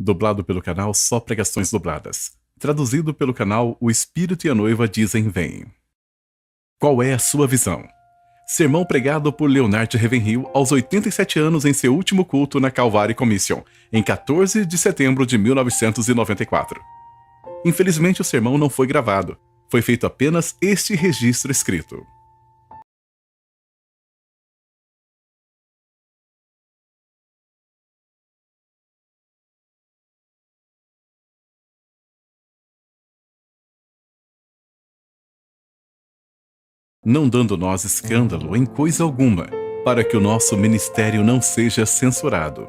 Dublado pelo canal Só Pregações Dubladas. Traduzido pelo canal O Espírito e a Noiva Dizem Vem. Qual é a sua visão? Sermão pregado por Leonard Ravenhill aos 87 anos em seu último culto na Calvary Commission, em 14 de setembro de 1994. Infelizmente o sermão não foi gravado. Foi feito apenas este registro escrito. Não dando nós escândalo em coisa alguma, para que o nosso ministério não seja censurado.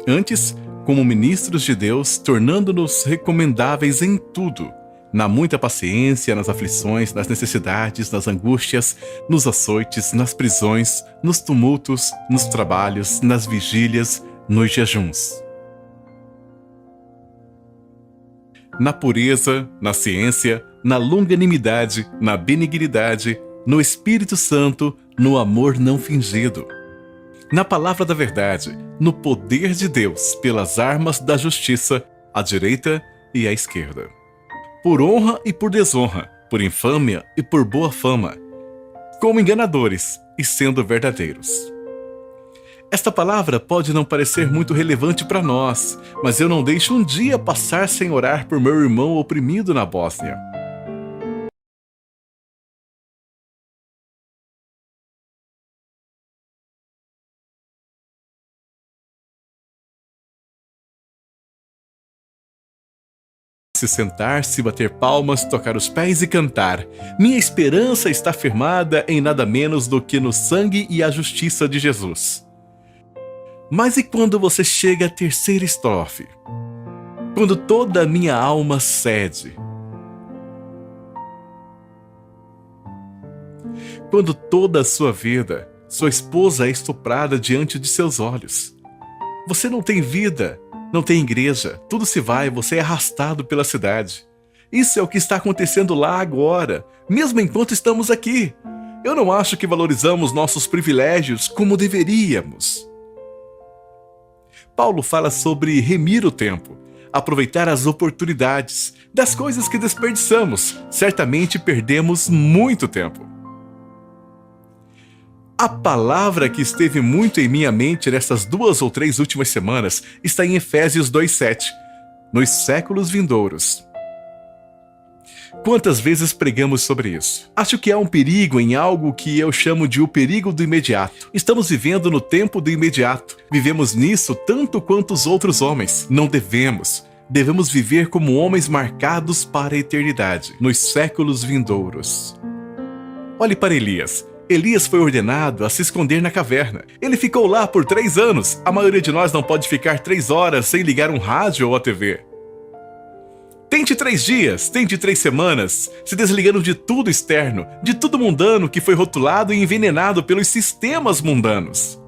Antes, como ministros de Deus, tornando-nos recomendáveis em tudo, na muita paciência, nas aflições, nas necessidades, nas angústias, nos açoites, nas prisões, nos tumultos, nos trabalhos, nas vigílias, nos jejuns. Na pureza, na ciência, na longanimidade, na benignidade, no Espírito Santo, no amor não fingido. Na palavra da verdade, no poder de Deus, pelas armas da justiça, à direita e à esquerda. Por honra e por desonra, por infâmia e por boa fama, como enganadores e sendo verdadeiros. Esta palavra pode não parecer muito relevante para nós, mas eu não deixo um dia passar sem orar por meu irmão oprimido na Bósnia. Se sentar, se bater palmas, tocar os pés e cantar. Minha esperança está firmada em nada menos do que no sangue e a justiça de Jesus. Mas e quando você chega à terceira estrofe? Quando toda a minha alma cede. Quando toda a sua vida, sua esposa é estuprada diante de seus olhos. Você não tem vida, não tem igreja, tudo se vai, você é arrastado pela cidade. Isso é o que está acontecendo lá agora, mesmo enquanto estamos aqui. Eu não acho que valorizamos nossos privilégios como deveríamos. Paulo fala sobre remir o tempo, aproveitar as oportunidades, das coisas que desperdiçamos. Certamente perdemos muito tempo. A palavra que esteve muito em minha mente nessas 2 ou 3 últimas semanas está em Efésios 2:7, nos séculos vindouros. Quantas vezes pregamos sobre isso? Acho que há um perigo em algo que eu chamo de o perigo do imediato. Estamos vivendo no tempo do imediato. Vivemos nisso tanto quanto os outros homens. Não devemos. Devemos viver como homens marcados para a eternidade, nos séculos vindouros. Olhe para Elias. Elias foi ordenado a se esconder na caverna. Ele ficou lá por 3 anos. A maioria de nós não pode ficar 3 horas sem ligar um rádio ou a TV. Tente 3 dias, tente 3 semanas, se desligando de tudo externo, de tudo mundano que foi rotulado e envenenado pelos sistemas mundanos.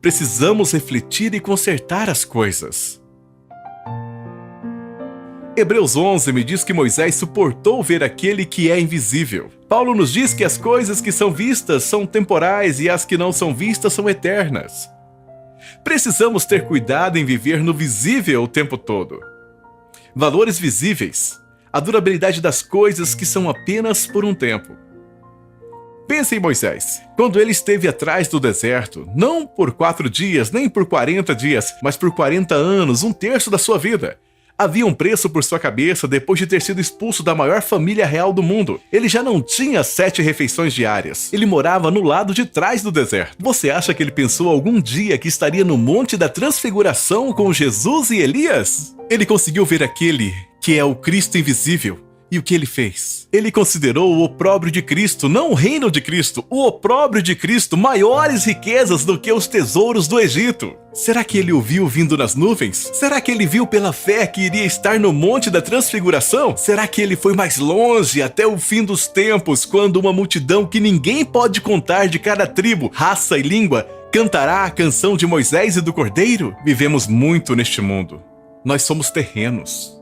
Precisamos refletir e consertar as coisas. Hebreus 11 me diz que Moisés suportou ver aquele que é invisível. Paulo nos diz que as coisas que são vistas são temporais e as que não são vistas são eternas. Precisamos ter cuidado em viver no visível o tempo todo. Valores visíveis, a durabilidade das coisas que são apenas por um tempo. Pense em Moisés, quando ele esteve atrás do deserto, não por 4 dias, nem por 40 dias, mas por 40 anos, 1/3 da sua vida. Havia um preço por sua cabeça depois de ter sido expulso da maior família real do mundo. Ele já não tinha 7 refeições diárias. Ele morava no lado de trás do deserto. Você acha que ele pensou algum dia que estaria no Monte da Transfiguração com Jesus e Elias? Ele conseguiu ver aquele que é o Cristo invisível. E o que ele fez? Ele considerou o opróbrio de Cristo, não o reino de Cristo, o opróbrio de Cristo, maiores riquezas do que os tesouros do Egito. Será que ele o viu vindo nas nuvens? Será que ele viu pela fé que iria estar no Monte da Transfiguração? Será que ele foi mais longe até o fim dos tempos, quando uma multidão que ninguém pode contar de cada tribo, raça e língua cantará a canção de Moisés e do Cordeiro? Vivemos muito neste mundo. Nós somos terrenos.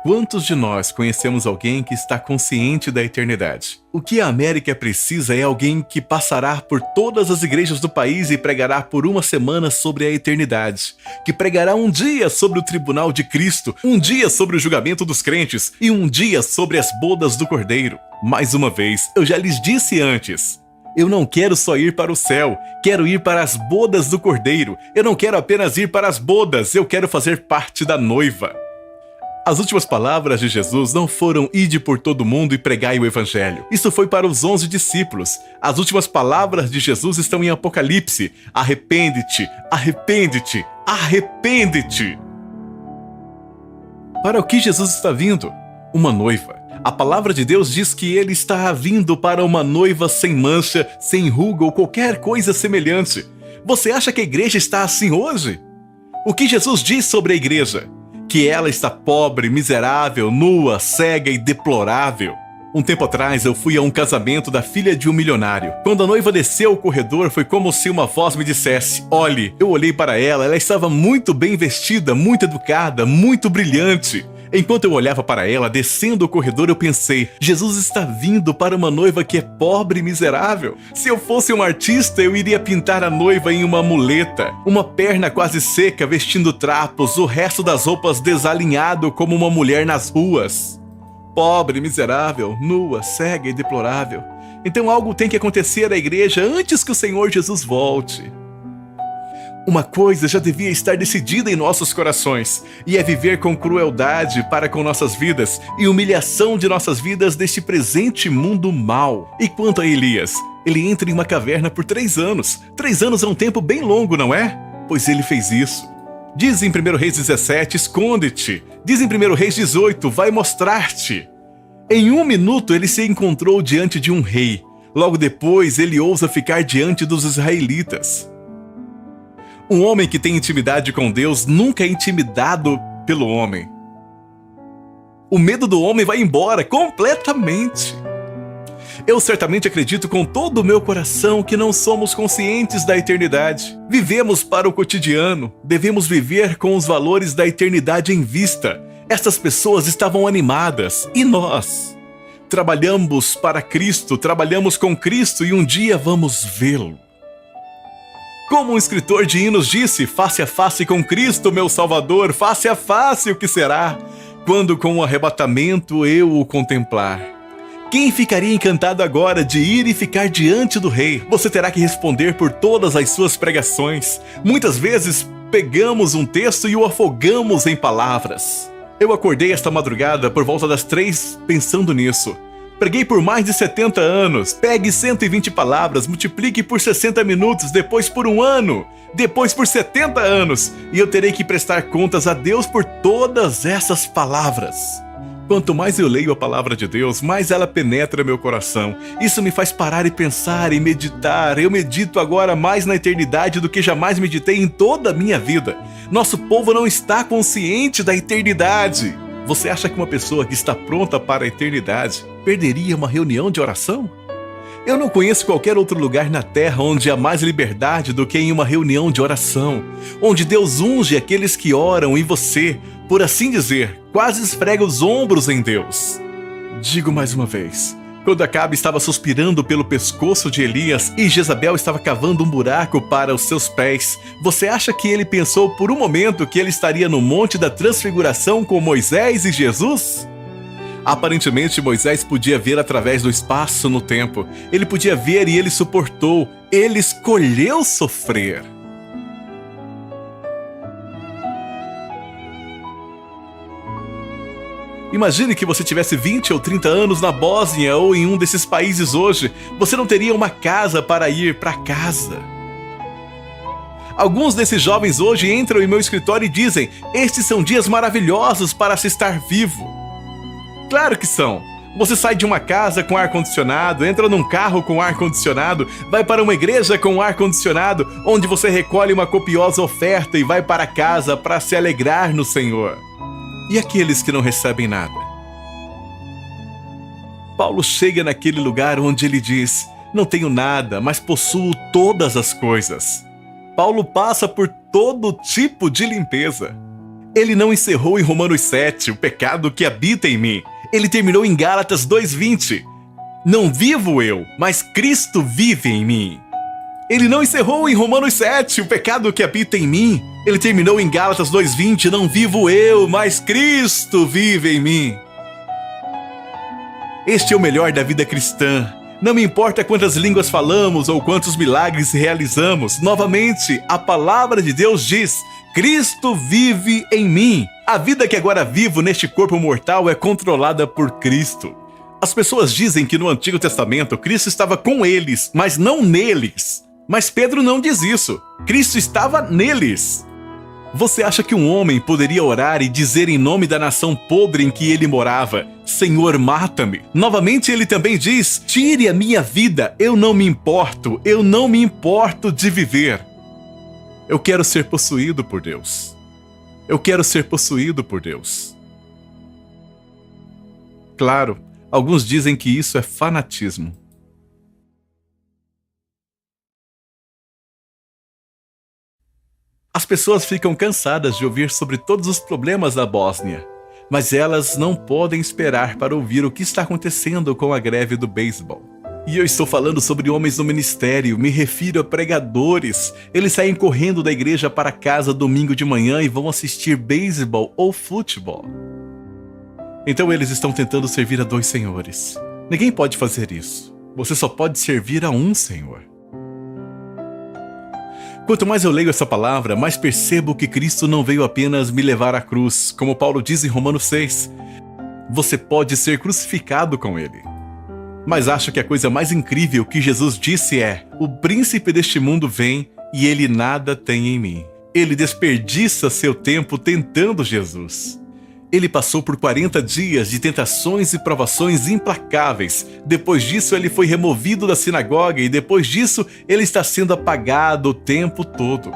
Quantos de nós conhecemos alguém que está consciente da eternidade? O que a América precisa é alguém que passará por todas as igrejas do país e pregará por uma semana sobre a eternidade, que pregará um dia sobre o tribunal de Cristo, um dia sobre o julgamento dos crentes e um dia sobre as bodas do Cordeiro. Mais uma vez, eu já lhes disse antes, eu não quero só ir para o céu, quero ir para as bodas do Cordeiro. Eu não quero apenas ir para as bodas, eu quero fazer parte da noiva. As últimas palavras de Jesus não foram ide por todo mundo e pregai o evangelho. Isso foi para os 11 discípulos. As últimas palavras de Jesus estão em Apocalipse. Arrepende-te, arrepende-te, arrepende-te. Para o que Jesus está vindo? Uma noiva. A palavra de Deus diz que ele está vindo para uma noiva sem mancha, sem ruga ou qualquer coisa semelhante. Você acha que a igreja está assim hoje? O que Jesus diz sobre a igreja? Que ela está pobre, miserável, nua, cega e deplorável. Um tempo atrás eu fui a um casamento da filha de um milionário. Quando a noiva desceu o corredor, foi como se uma voz me dissesse: olhe. Eu olhei para ela, ela estava muito bem vestida, muito educada, muito brilhante. Enquanto eu olhava para ela, descendo o corredor, eu pensei, Jesus está vindo para uma noiva que é pobre e miserável. Se eu fosse um artista, eu iria pintar a noiva em uma muleta, uma perna quase seca, vestindo trapos, o resto das roupas desalinhado como uma mulher nas ruas. Pobre, miserável, nua, cega e deplorável. Então algo tem que acontecer à igreja antes que o Senhor Jesus volte. Uma coisa já devia estar decidida em nossos corações, e é viver com crueldade para com nossas vidas e humilhação de nossas vidas neste presente mundo mau. E quanto a Elias, ele entra em uma caverna por 3 anos. 3 anos é um tempo bem longo, não é? Pois ele fez isso. Diz em 1 Reis 17, esconde-te. Diz em 1 Reis 18, vai mostrar-te. Em 1 minuto ele se encontrou diante de um rei. Logo depois ele ousa ficar diante dos israelitas. Um homem que tem intimidade com Deus nunca é intimidado pelo homem. O medo do homem vai embora completamente. Eu certamente acredito com todo o meu coração que não somos conscientes da eternidade. Vivemos para o cotidiano, devemos viver com os valores da eternidade em vista. Essas pessoas estavam animadas, e nós? Trabalhamos para Cristo, trabalhamos com Cristo e um dia vamos vê-lo. Como um escritor de hinos disse, face a face com Cristo, meu Salvador, face a face o que será, quando com o arrebatamento eu o contemplar. Quem ficaria encantado agora de ir e ficar diante do Rei? Você terá que responder por todas as suas pregações. Muitas vezes pegamos um texto e o afogamos em palavras. Eu acordei esta madrugada por volta das 3 pensando nisso. Preguei por mais de 70 anos. Pegue 120 palavras, multiplique por 60 minutos, depois por 1 ano, depois por 70 anos, e eu terei que prestar contas a Deus por todas essas palavras. Quanto mais eu leio a palavra de Deus, mais ela penetra meu coração. Isso me faz parar e pensar e meditar. Eu medito agora mais na eternidade do que jamais meditei em toda a minha vida. Nosso povo não está consciente da eternidade. Você acha que uma pessoa que está pronta para a eternidade perderia uma reunião de oração? Eu não conheço qualquer outro lugar na terra onde há mais liberdade do que em uma reunião de oração, onde Deus unge aqueles que oram e você, por assim dizer, quase esfrega os ombros em Deus. Digo mais uma vez, quando Acabe estava suspirando pelo pescoço de Elias e Jezabel estava cavando um buraco para os seus pés, você acha que ele pensou por um momento que ele estaria no Monte da Transfiguração com Moisés e Jesus? Aparentemente, Moisés podia ver através do espaço no tempo. Ele podia ver e ele suportou. Ele escolheu sofrer. Imagine que você tivesse 20 ou 30 anos na Bósnia ou em um desses países hoje. Você não teria uma casa para ir para casa. Alguns desses jovens hoje entram em meu escritório e dizem: estes são dias maravilhosos para se estar vivo. Claro que são. Você sai de uma casa com ar-condicionado, entra num carro com ar-condicionado, vai para uma igreja com ar-condicionado, onde você recolhe uma copiosa oferta e vai para casa para se alegrar no Senhor. E aqueles que não recebem nada? Paulo chega naquele lugar onde ele diz: não tenho nada, mas possuo todas as coisas. Paulo passa por todo tipo de limpeza. Ele não encerrou em Romanos 7, o pecado que habita em mim. Ele terminou em Gálatas 2:20. Não vivo eu, mas Cristo vive em mim. Ele não encerrou em Romanos 7, o pecado que habita em mim. Ele terminou em Gálatas 2:20. Não vivo eu, mas Cristo vive em mim. Este é o melhor da vida cristã. Não me importa quantas línguas falamos ou quantos milagres realizamos. Novamente, a palavra de Deus diz: Cristo vive em mim. A vida que agora vivo neste corpo mortal é controlada por Cristo. As pessoas dizem que no Antigo Testamento Cristo estava com eles, mas não neles. Mas Pedro não diz isso. Cristo estava neles. Você acha que um homem poderia orar e dizer em nome da nação podre em que ele morava: Senhor, mata-me? Novamente ele também diz: tire a minha vida, eu não me importo de viver. Eu quero ser possuído por Deus. Eu quero ser possuído por Deus. Claro, alguns dizem que isso é fanatismo. As pessoas ficam cansadas de ouvir sobre todos os problemas da Bósnia, mas elas não podem esperar para ouvir o que está acontecendo com a greve do beisebol. E eu estou falando sobre homens no ministério, me refiro a pregadores. Eles saem correndo da igreja para casa domingo de manhã e vão assistir beisebol ou futebol. Então eles estão tentando servir a dois senhores. Ninguém pode fazer isso. Você só pode servir a um Senhor. Quanto mais eu leio essa palavra, mais percebo que Cristo não veio apenas me levar à cruz, como Paulo diz em Romanos 6. Você pode ser crucificado com ele. Mas acho que a coisa mais incrível que Jesus disse é: o príncipe deste mundo vem e ele nada tem em mim. Ele desperdiça seu tempo tentando Jesus. Ele passou por 40 dias de tentações e provações implacáveis. Depois disso, ele foi removido da sinagoga e depois disso, ele está sendo apagado o tempo todo.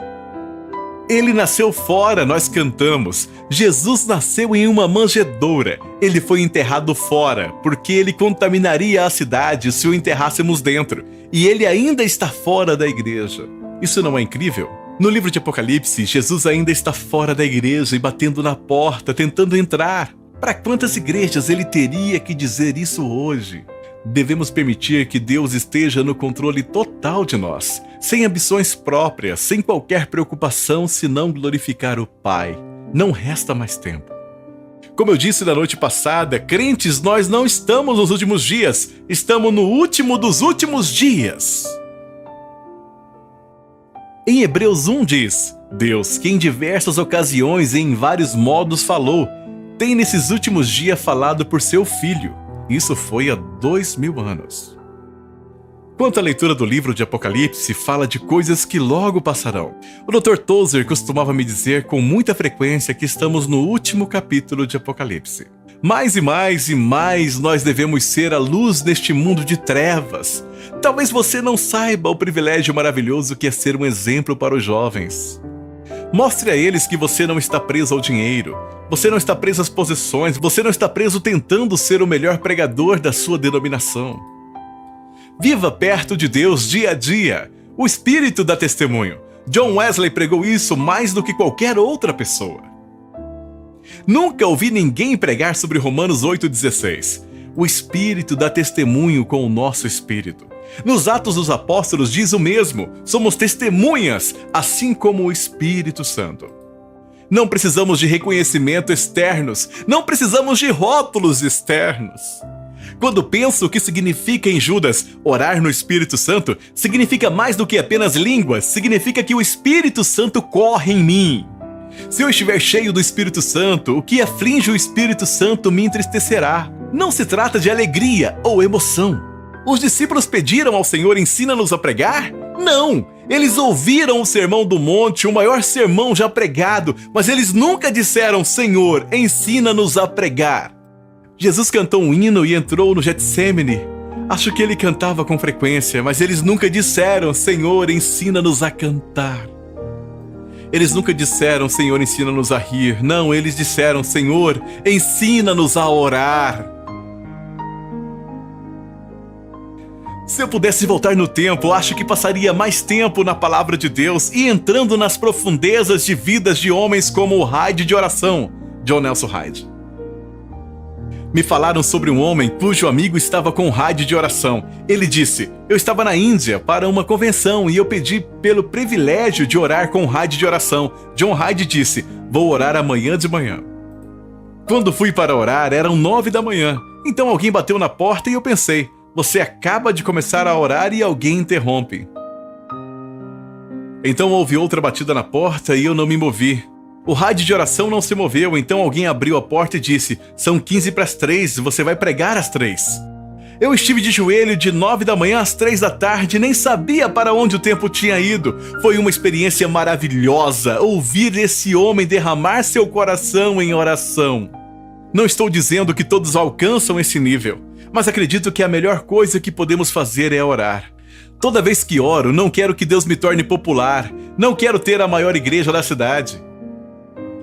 Ele nasceu fora, nós cantamos. Jesus nasceu em uma manjedoura. Ele foi enterrado fora, porque ele contaminaria a cidade se o enterrássemos dentro. E ele ainda está fora da igreja. Isso não é incrível? No livro de Apocalipse, Jesus ainda está fora da igreja e batendo na porta, tentando entrar. Para quantas igrejas ele teria que dizer isso hoje? Devemos permitir que Deus esteja no controle total de nós, sem ambições próprias, sem qualquer preocupação senão glorificar o Pai. Não resta mais tempo. Como eu disse na noite passada, crentes, nós não estamos nos últimos dias, estamos no último dos últimos dias. Em Hebreus 1 diz: Deus, que em diversas ocasiões e em vários modos falou, tem nesses últimos dias falado por seu Filho. Isso foi há 2000 anos. Quanto à leitura do livro de Apocalipse, fala de coisas que logo passarão. O Dr. Tozer costumava me dizer com muita frequência que estamos no último capítulo de Apocalipse. Mais e mais e mais nós devemos ser a luz neste mundo de trevas. Talvez você não saiba o privilégio maravilhoso que é ser um exemplo para os jovens. Mostre a eles que você não está preso ao dinheiro, você não está preso às posições, você não está preso tentando ser o melhor pregador da sua denominação. Viva perto de Deus dia a dia. O Espírito dá testemunho. John Wesley pregou isso mais do que qualquer outra pessoa. Nunca ouvi ninguém pregar sobre Romanos 8,16. O Espírito dá testemunho com o nosso espírito. Nos Atos dos Apóstolos diz o mesmo. Somos testemunhas, assim como o Espírito Santo. Não precisamos de reconhecimento externos. Não precisamos de rótulos externos. Quando penso o que significa em Judas orar no Espírito Santo, significa mais do que apenas línguas. Significa que o Espírito Santo corre em mim. Se eu estiver cheio do Espírito Santo, o que aflige o Espírito Santo me entristecerá. Não se trata de alegria ou emoção. Os discípulos pediram ao Senhor: ensina-nos a pregar? Não! Eles ouviram o Sermão do Monte, o maior sermão já pregado, mas eles nunca disseram: Senhor, ensina-nos a pregar. Jesus cantou um hino e entrou no Getsêmani. Acho que ele cantava com frequência, mas eles nunca disseram: Senhor, ensina-nos a cantar. Eles nunca disseram: Senhor, ensina-nos a rir. Não, eles disseram: Senhor, ensina-nos a orar. Se eu pudesse voltar no tempo, acho que passaria mais tempo na palavra de Deus e entrando nas profundezas de vidas de homens como o Hyde de oração, John Nelson Hyde. Me falaram sobre um homem cujo amigo estava com o Hyde de oração. Ele disse: eu estava na Índia para uma convenção e eu pedi pelo privilégio de orar com o Hyde de oração. John Hyde disse: vou orar amanhã de manhã. Quando fui para orar, eram 9 da manhã. Então alguém bateu na porta e eu pensei: você acaba de começar a orar e alguém interrompe. Então houve outra batida na porta e eu não me movi. O Hyde de oração não se moveu, então alguém abriu a porta e disse: são 15 para as 3, você vai pregar às 3. Eu estive de joelho de 9 da manhã às 3 da tarde, nem sabia para onde o tempo tinha ido. Foi uma experiência maravilhosa ouvir esse homem derramar seu coração em oração. Não estou dizendo que todos alcançam esse nível, mas acredito que a melhor coisa que podemos fazer é orar. Toda vez que oro, não quero que Deus me torne popular, não quero ter a maior igreja da cidade.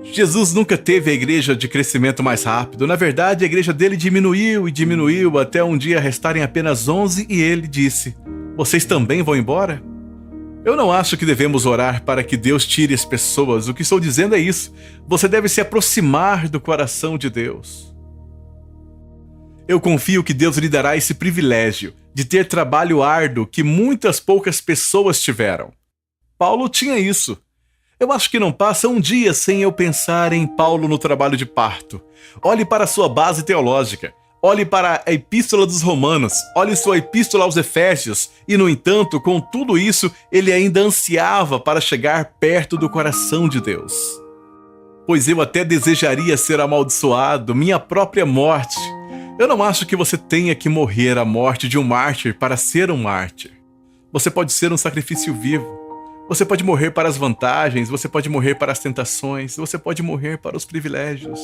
Jesus nunca teve a igreja de crescimento mais rápido. Na verdade, a igreja dele diminuiu e diminuiu até um dia restarem apenas 11 e ele disse: vocês também vão embora? Eu não acho que devemos orar para que Deus tire as pessoas. O que estou dizendo é isso. Você deve se aproximar do coração de Deus. Eu confio que Deus lhe dará esse privilégio de ter trabalho árduo que muitas poucas pessoas tiveram. Paulo tinha isso. Eu acho que não passa um dia sem eu pensar em Paulo no trabalho de parto. Olhe para sua base teológica. Olhe para a Epístola dos Romanos. Olhe sua Epístola aos Efésios. E, no entanto, com tudo isso, ele ainda ansiava para chegar perto do coração de Deus. Pois eu até desejaria ser amaldiçoado, minha própria morte. Eu não acho que você tenha que morrer a morte de um mártir para ser um mártir. Você pode ser um sacrifício vivo. Você pode morrer para as vantagens, você pode morrer para as tentações, você pode morrer para os privilégios.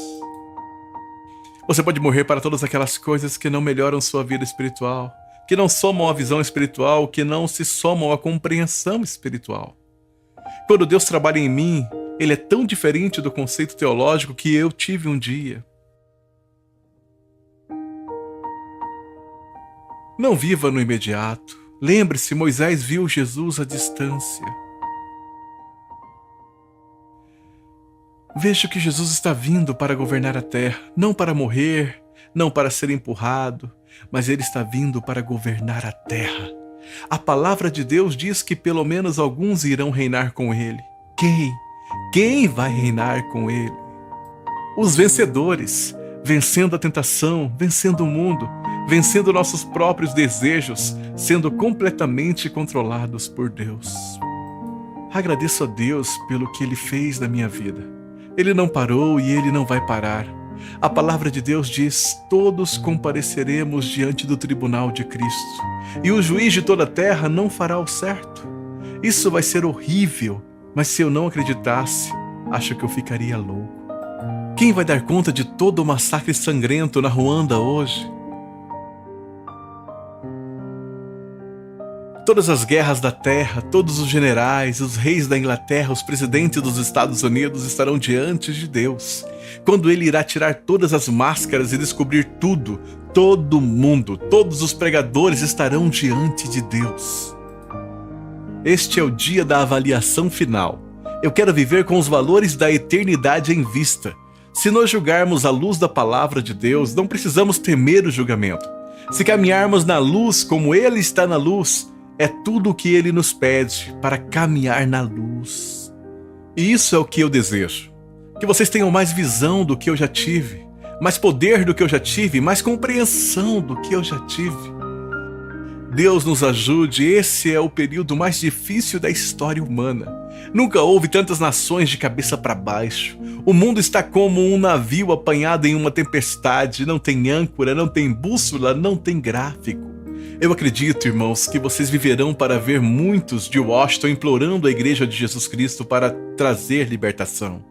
Você pode morrer para todas aquelas coisas que não melhoram sua vida espiritual, que não somam a visão espiritual, que não se somam à compreensão espiritual. Quando Deus trabalha em mim, Ele é tão diferente do conceito teológico que eu tive um dia. Não viva no imediato. Lembre-se, Moisés viu Jesus à distância. Vejo que Jesus está vindo para governar a terra, não para morrer, não para ser empurrado, mas Ele está vindo para governar a terra. A palavra de Deus diz que pelo menos alguns irão reinar com Ele. Quem? Quem vai reinar com Ele? Os vencedores, vencendo a tentação, vencendo o mundo, vencendo nossos próprios desejos, sendo completamente controlados por Deus. Agradeço a Deus pelo que Ele fez na minha vida. Ele não parou e Ele não vai parar. A palavra de Deus diz: todos compareceremos diante do tribunal de Cristo, e o juiz de toda a terra não fará o certo. Isso vai ser horrível, mas se eu não acreditasse, acho que eu ficaria louco. Quem vai dar conta de todo o massacre sangrento na Ruanda hoje? Todas as guerras da terra, todos os generais, os reis da Inglaterra, os presidentes dos Estados Unidos estarão diante de Deus, quando Ele irá tirar todas as máscaras e descobrir tudo. Todo mundo, todos os pregadores estarão diante de Deus. Este é o dia da avaliação final. Eu quero viver com os valores da eternidade em vista. Se nós julgarmos à luz da palavra de Deus, não precisamos temer o julgamento. Se caminharmos na luz como Ele está na luz, é tudo o que Ele nos pede para caminhar na luz. E isso é o que eu desejo. Que vocês tenham mais visão do que eu já tive, mais poder do que eu já tive, mais compreensão do que eu já tive. Deus nos ajude, esse é o período mais difícil da história humana. Nunca houve tantas nações de cabeça para baixo. O mundo está como um navio apanhado em uma tempestade, não tem âncora, não tem bússola, não tem gráfico. Eu acredito, irmãos, que vocês viverão para ver muitos de Washington implorando a Igreja de Jesus Cristo para trazer libertação.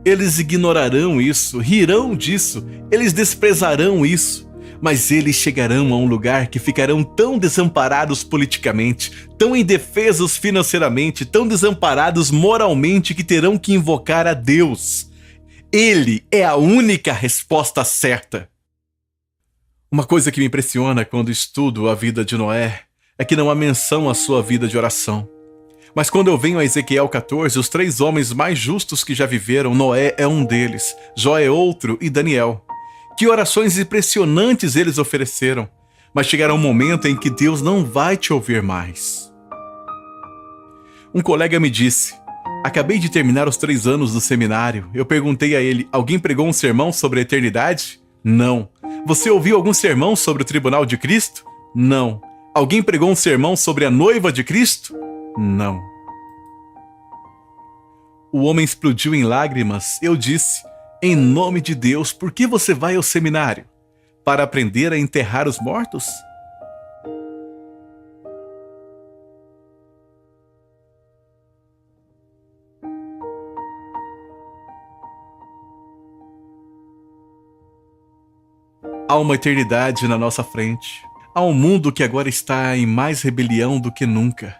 Eles ignorarão isso, rirão disso, eles desprezarão isso, mas eles chegarão a um lugar que ficarão tão desamparados politicamente, tão indefesos financeiramente, tão desamparados moralmente que terão que invocar a Deus. Ele é a única resposta certa. Uma coisa que me impressiona quando estudo a vida de Noé é que não há menção à sua vida de oração. Mas quando eu venho a Ezequiel 14, os 3 homens mais justos que já viveram, Noé é um deles, Jó é outro e Daniel. Que orações impressionantes eles ofereceram, mas chegará um momento em que Deus não vai te ouvir mais. Um colega me disse: acabei de terminar os 3 anos do seminário. Eu perguntei a ele: alguém pregou um sermão sobre a eternidade? Não. Você ouviu algum sermão sobre o tribunal de Cristo? Não. Alguém pregou um sermão sobre a noiva de Cristo? Não. O homem explodiu em lágrimas. Eu disse: em nome de Deus, por que você vai ao seminário? Para aprender a enterrar os mortos? Há uma eternidade na nossa frente. Há um mundo que agora está em mais rebelião do que nunca.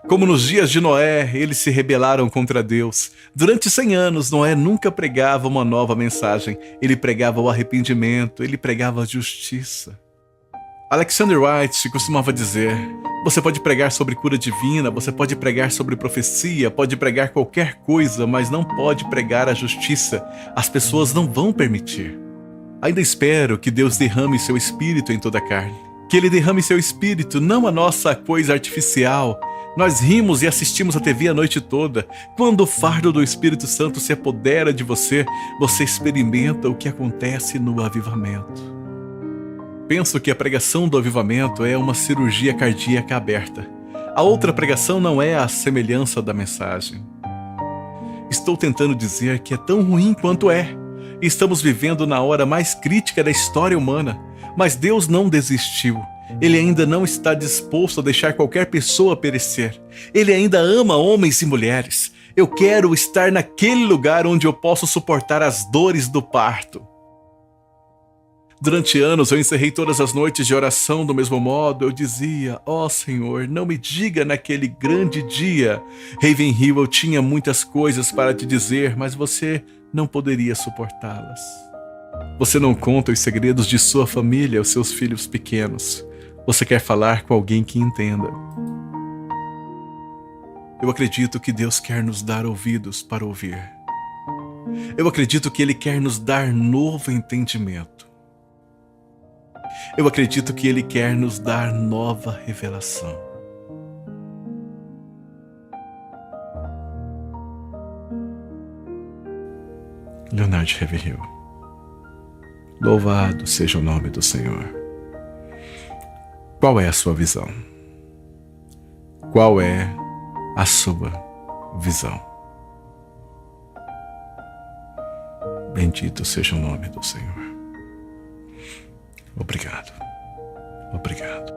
Como nos dias de Noé, eles se rebelaram contra Deus. Durante 100 anos, Noé nunca pregava uma nova mensagem. Ele pregava o arrependimento, ele pregava a justiça. Alexander White costumava dizer: você pode pregar sobre cura divina, você pode pregar sobre profecia, pode pregar qualquer coisa, mas não pode pregar a justiça. As pessoas não vão permitir. Ainda espero que Deus derrame seu espírito em toda a carne. Que Ele derrame seu espírito, não a nossa coisa artificial. Nós rimos e assistimos a TV a noite toda. Quando o fardo do Espírito Santo se apodera de você, você experimenta o que acontece no avivamento. Penso que a pregação do avivamento é uma cirurgia cardíaca aberta. A outra pregação não é a semelhança da mensagem. Estou tentando dizer que é tão ruim quanto é. Estamos vivendo na hora mais crítica da história humana, mas Deus não desistiu. Ele ainda não está disposto a deixar qualquer pessoa perecer. Ele ainda ama homens e mulheres. Eu quero estar naquele lugar onde eu posso suportar as dores do parto. Durante anos eu encerrei todas as noites de oração do mesmo modo. Eu dizia: ó Senhor, não me diga naquele grande dia. Ravenhill, eu tinha muitas coisas para te dizer, mas você não poderia suportá-las. Você não conta os segredos de sua família aos seus filhos pequenos. Você quer falar com alguém que entenda. Eu acredito que Deus quer nos dar ouvidos para ouvir. Eu acredito que Ele quer nos dar novo entendimento. Eu acredito que Ele quer nos dar nova revelação. Leonard Ravenhill. Louvado seja o nome do Senhor. Qual é a sua visão? Qual é a sua visão? Bendito seja o nome do Senhor. Obrigado. Obrigado.